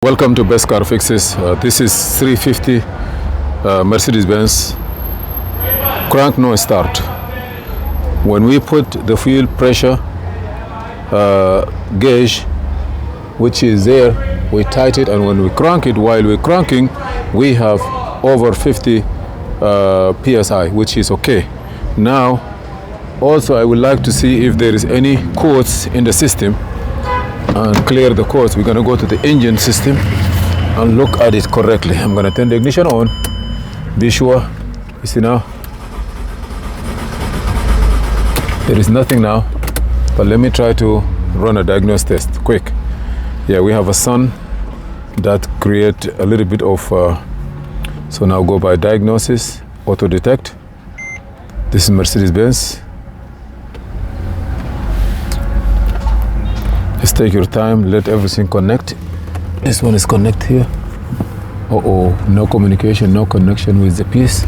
Welcome to Best Car Fixes. This is 350 Mercedes-Benz crank no start. When we put the fuel pressure gauge, which is there, we tighten it, and when we crank it, while we're cranking, we have over 50 psi, which is okay. Now, also I would like to see if there is any codes in the system and clear the codes. We're gonna go to the engine system and look at it correctly. I'm gonna turn the ignition on. Be sure. You see now? There is nothing now, but let me try to run a diagnosis test quick. Yeah, we have a sun that create a little bit of, so now go by diagnosis, auto detect. This is Mercedes-Benz. Just take your time, let everything connect. This one is connect here. Uh-oh, no communication, no connection with the piece.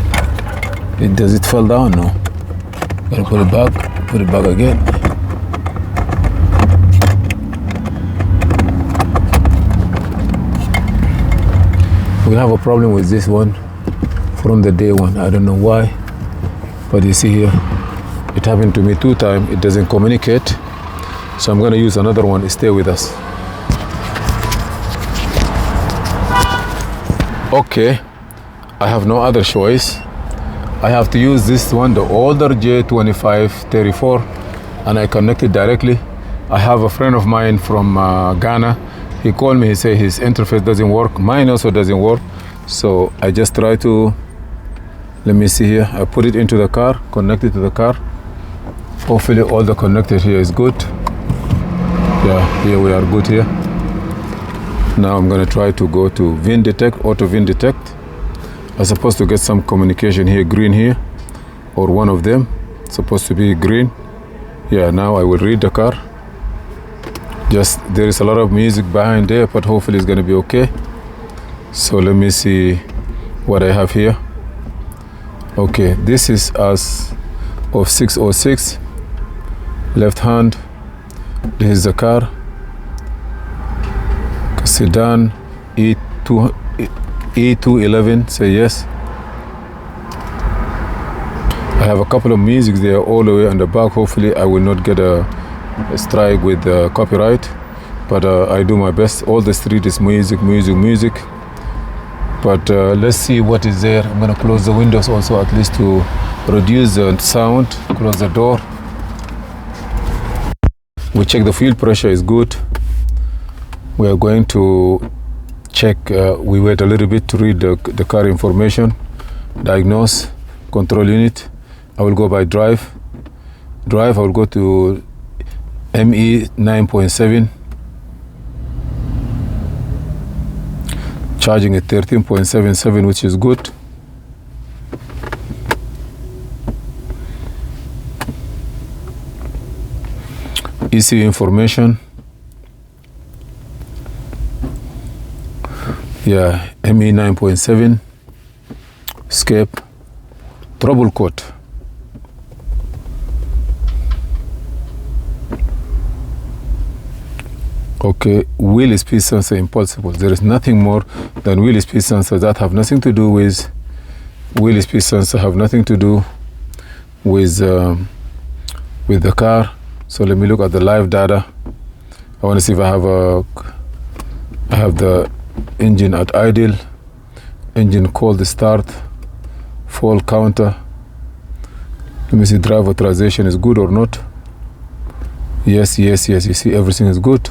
Does it fall down? No. Gotta put it back again. We have a problem with this one from the day one. I don't know why, but you see here, it happened to me 2 times. It doesn't communicate. So I'm going to use another one. Stay with us. Okay, I have no other choice. I have to use this one, the older J2534, and I connect it directly. I have a friend of mine from Ghana. He called me, he said his interface doesn't work. Mine also doesn't work. So I just try to, let me see here. I put it into the car, connect it to the car. Hopefully all the connected here is good. Yeah, here we are good here. Now I'm gonna try to go to VIN detect, auto VIN detect. I'm supposed to get some communication here, green here, or one of them, supposed to be green. Yeah, now I will read the car. Just, there is a lot of music behind there, but hopefully it's gonna be okay. So let me see what I have here. Okay, this is as of 606, left hand. This is the car, sedan, E211, say yes. I have a couple of music there all the way on the back. Hopefully I will not get a strike with copyright, but I do my best. All the street is music. But let's see what is there. I'm gonna close the windows also, at least to reduce the sound. Close the door. We check the fuel pressure is good. We are going to check, we wait a little bit to read the car information, diagnose, control unit. I will go by drive. I will go to ME 9.7. Charging at 13.77, which is good. ECU information. Yeah, ME 9.7. Escape. Trouble code. Okay, wheel speed sensor impossible. There is nothing more than wheel speed sensor. That have nothing to do with wheel speed sensor. Have nothing to do with the car. So let me look at the live data. I want to see if I have the engine at idle, engine cold start, full counter. Let me see drive authorization is good or not. Yes. You see everything is good.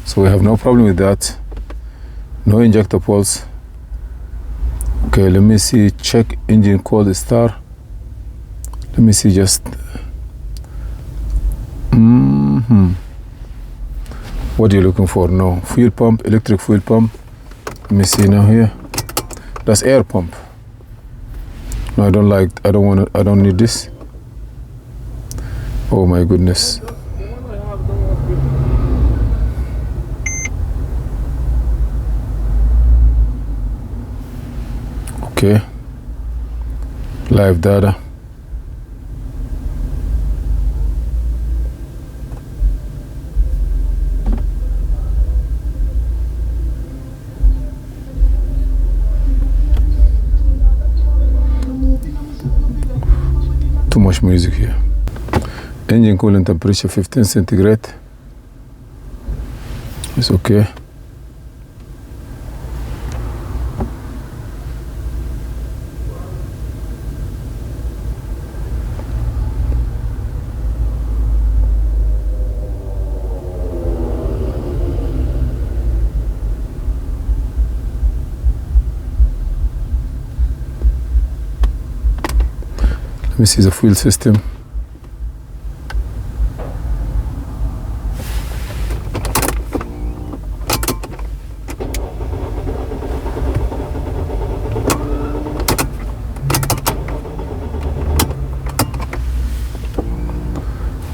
So we have no problem with that. No injector pulse. Okay, let me see, check engine cold start. Let me see just. What are you looking for? No. Fuel pump, electric fuel pump. Let me see now here. That's air pump. No, I don't need this. Oh my goodness. Okay. Live data. Too much music here. Engine coolant temperature 15 centigrade. It's okay. Let me see the fuel system.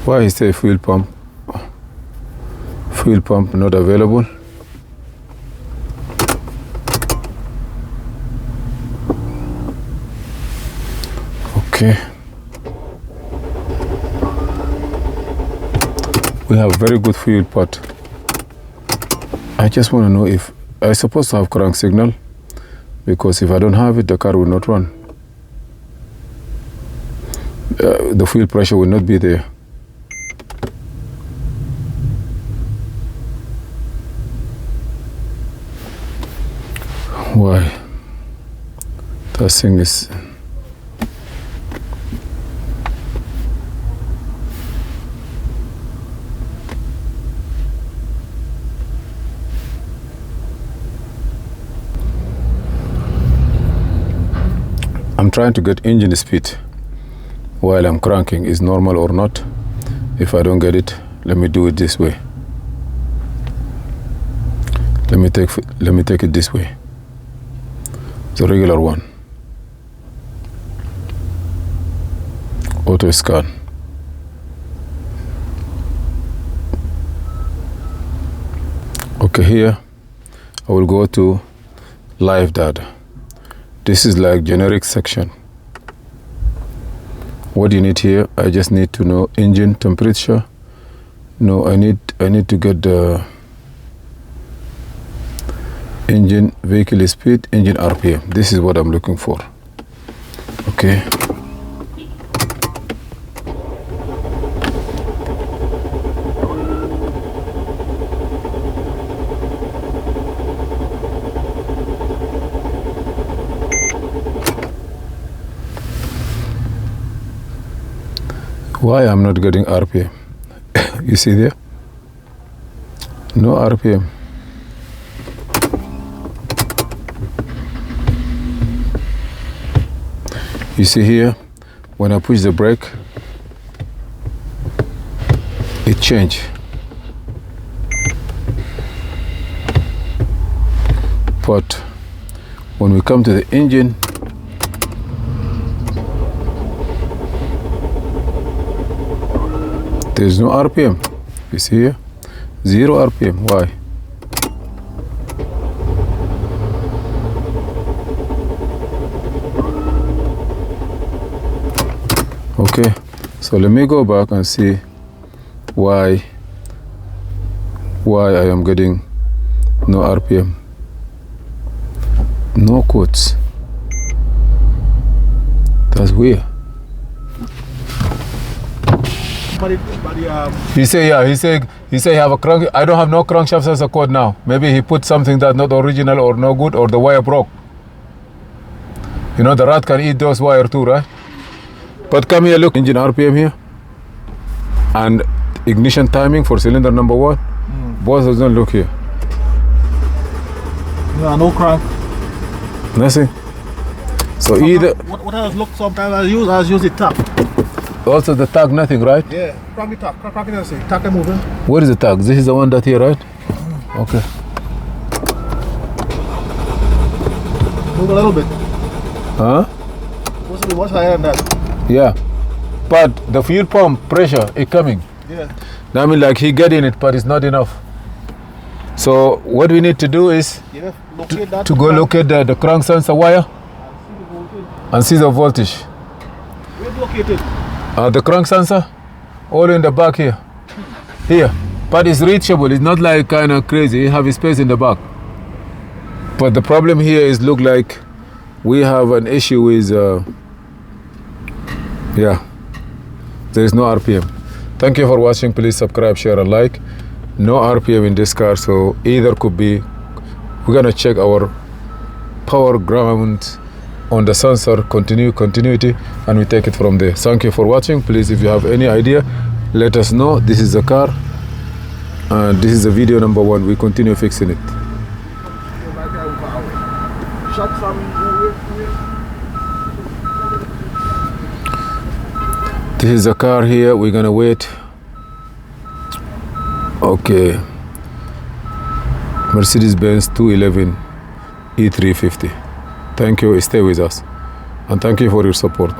Why is the fuel pump not available? Okay. We have very good fuel pot. I just want to know if I'm supposed to have crank signal, because if I don't have it, the car will not run. The fuel pressure will not be there. Why? That thing is... I'm trying to get engine speed while I'm cranking. Is normal or not? If I don't get it, let me do it this way. Let me take it this way. The regular one. Auto scan. Okay, here I will go to live data. This is like generic section. What do you need here? I just need to know engine temperature. No, I need to get the engine vehicle speed, engine RPM. This is what I'm looking for. Okay. Why I'm not getting RPM? You see there? No RPM. You see here, when I push the brake, it changed. But when we come to the engine, there's no RPM. You see here? 0 RPM. Why? Okay, so let me go back and see why I am getting no RPM. No quotes. That's weird. He say he have a crank. I don't have no crankshaft as a code now. Maybe he put something that's not original or no good, or the wire broke. You know the rat can eat those wire too, right? But come here, look, engine RPM here, and ignition timing for cylinder number 1. Both of them, look here. Yeah, no crank. Nothing. So sometimes, either what else? Look, sometimes I use the tap. Also the tag, nothing, right? Yeah, crank the tap. Crank it and say tag them moving. Where is the tag? This is the one that here, right? Okay. Move a little bit. Huh? What's higher than that? Yeah, but the fuel pump pressure is coming. Yeah. I mean, like he getting it, but it's not enough. So what we need to do is to go locate the crank sensor wire and see the voltage. Where's located? The crank sensor, all in the back here. Here, but it's reachable. It's not like kind of crazy. You have a space in the back. But the problem here is look like we have an issue with. Yeah, There is no RPM. Thank you for watching. Please subscribe, share, and like. No RPM in this car, so either could be. We're gonna check our power ground on the sensor continuity, and we take it from there. Thank you for watching. Please, if you have any idea, let us know. This is the car, and this is the video number 1. We continue fixing it. This is the car here. We're gonna wait. Okay, Mercedes-Benz 211 E350. Thank you. Stay with us, and thank you for your support.